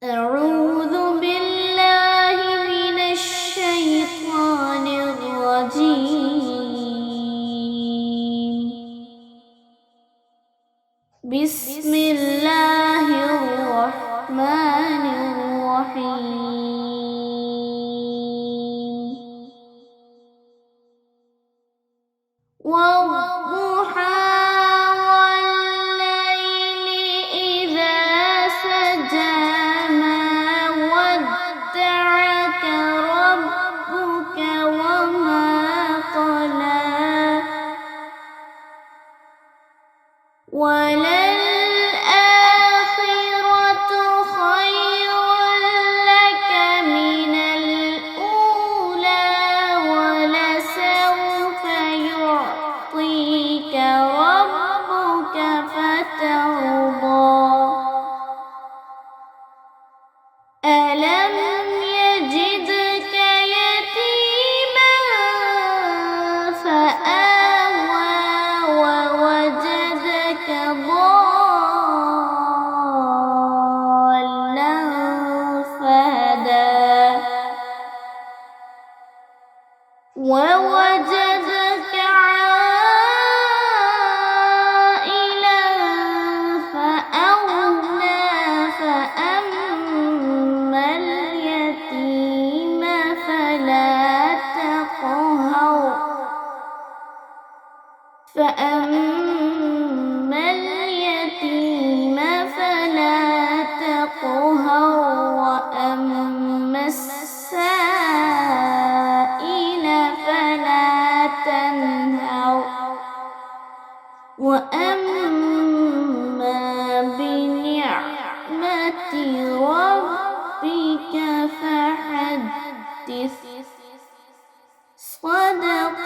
أعوذ بالله من الشيطان الرجيم. بسم الله الرحمن الرحيم. والضحى والليل إذا سجى ما ودعك ربك وما قلى وللآخرة خير لك من الأولى ولسوف يعطيك ربك فترضى ألم يجدك يتيما فآوى ووجدك ضالا فهدى ووجدك عائلا فأغنى فأما اليتيم فلا تقهر وأما السائل فلا تنهر وأما بنعمة ربك فحدث. صدق